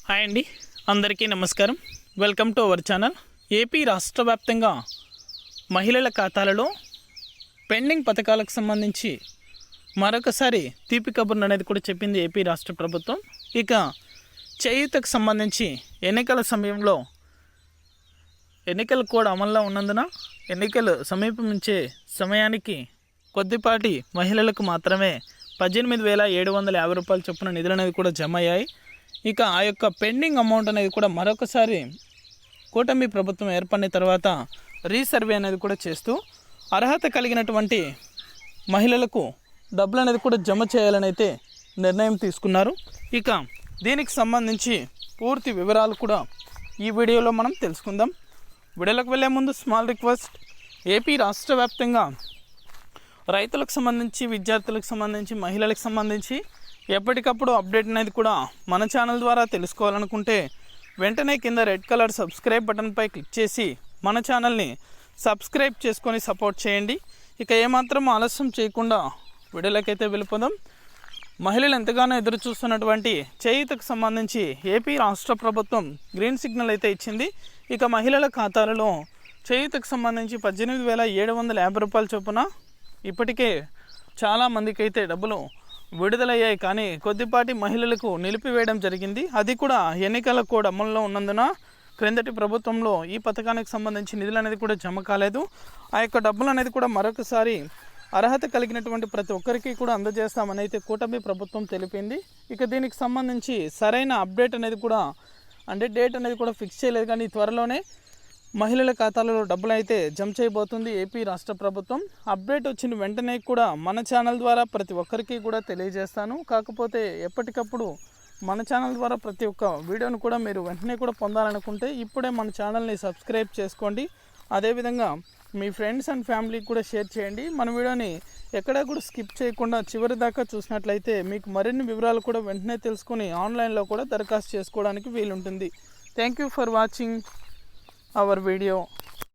Hi అండి, అందరికీ నమస్కారం. Welcome to our channel. AP రాష్ట్ర వ్యాప్తంగా మహిళల ఖాతాలలో పెండింగ్ పథకాలకు సంబంధించి మరొకసారి తీపి కబుర్ను అనేది కూడా చెప్పింది ఏపీ రాష్ట్ర ప్రభుత్వం. ఇక చేయూతకు సంబంధించి ఎన్నికల సమయంలో ఎన్నికలు కూడా అమల్లో ఉన్నందున ఎన్నికలు సమీపించే సమయానికి కొద్దిపాటి మహిళలకు మాత్రమే 18,750 రూపాయల చొప్పున నిధులు అనేది కూడా జమ అయ్యాయి. ఇక ఆ యొక్క పెండింగ్ అమౌంట్ అనేది కూడా మరొకసారి కూటమి ప్రభుత్వం ఏర్పడిన తర్వాత రీసర్వే అనేది కూడా చేస్తూ అర్హత కలిగినటువంటి మహిళలకు డబ్బులు అనేది కూడా జమ చేయాలని అయితే నిర్ణయం తీసుకున్నారు. ఇక దీనికి సంబంధించి పూర్తి వివరాలు కూడా ఈ వీడియోలో మనం తెలుసుకుందాం. వీడియోలోకి వెళ్ళే ముందు స్మాల్ రిక్వెస్ట్, ఏపీ రాష్ట్ర వ్యాప్తంగా రైతులకు సంబంధించి, విద్యార్థులకు సంబంధించి, మహిళలకు సంబంధించి ఎప్పటికప్పుడు అప్డేట్ అనేది కూడా మన ఛానల్ ద్వారా తెలుసుకోవాలనుకుంటే వెంటనే కింద రెడ్ కలర్ సబ్స్క్రైబ్ బటన్పై క్లిక్ చేసి మన ఛానల్ని సబ్స్క్రైబ్ చేసుకొని సపోర్ట్ చేయండి. ఇక ఏమాత్రం ఆలస్యం చేయకుండా వీడియోలకైతే వెళ్ళిపోదాం. మహిళలు ఎంతగానో ఎదురు చూస్తున్నటువంటి చేయూతకు సంబంధించి ఏపీ రాష్ట్ర ప్రభుత్వం గ్రీన్ సిగ్నల్ అయితే ఇచ్చింది. ఇక మహిళల ఖాతాలలో చేయూతకు సంబంధించి 18,750 రూపాయల చొప్పున ఇప్పటికే చాలామందికి అయితే డబ్బులు విడుదలయ్యాయి. కానీ కొద్దిపాటి మహిళలకు నిలిపివేయడం జరిగింది. అది కూడా ఎన్నికల కోడ్ అమల్లో ఉన్నందున క్రిందటి ప్రభుత్వంలో ఈ పథకానికి సంబంధించి నిధులు అనేది కూడా జమ కాలేదు. ఆ యొక్క డబ్బులు అనేది కూడా మరొకసారి అర్హత కలిగినటువంటి ప్రతి ఒక్కరికి కూడా అందజేస్తామని అయితే కూటమి ప్రభుత్వం తెలిపింది. ఇక దీనికి సంబంధించి సరైన అప్డేట్ అనేది కూడా అంటే డేట్ అనేది కూడా ఫిక్స్ చేయలేదు. కానీ త్వరలోనే మహిళల ఖాతాలలో డబ్బులు అయితే జమ చేయబోతుంది ఏపీ రాష్ట్ర ప్రభుత్వం. అప్డేట్ వచ్చిన వెంటనే కూడా మన ఛానల్ ద్వారా ప్రతి ఒక్కరికి కూడా తెలియజేస్తాను. కాకపోతే ఎప్పటికప్పుడు మన ఛానల్ ద్వారా ప్రతి ఒక్క వీడియోను కూడా మీరు వెంటనే కూడా పొందాలనుకుంటే ఇప్పుడే మన ఛానల్ని సబ్స్క్రైబ్ చేసుకోండి. అదేవిధంగా మీ ఫ్రెండ్స్ అండ్ ఫ్యామిలీకి కూడా షేర్ చేయండి. మన వీడియోని ఎక్కడా కూడా స్కిప్ చేయకుండా చివరి దాకా చూసినట్లయితే మీకు మరిన్ని వివరాలు కూడా వెంటనే తెలుసుకొని ఆన్లైన్లో కూడా దరఖాస్తు చేసుకోవడానికి వీలుంటుంది. Thank you for watching our video.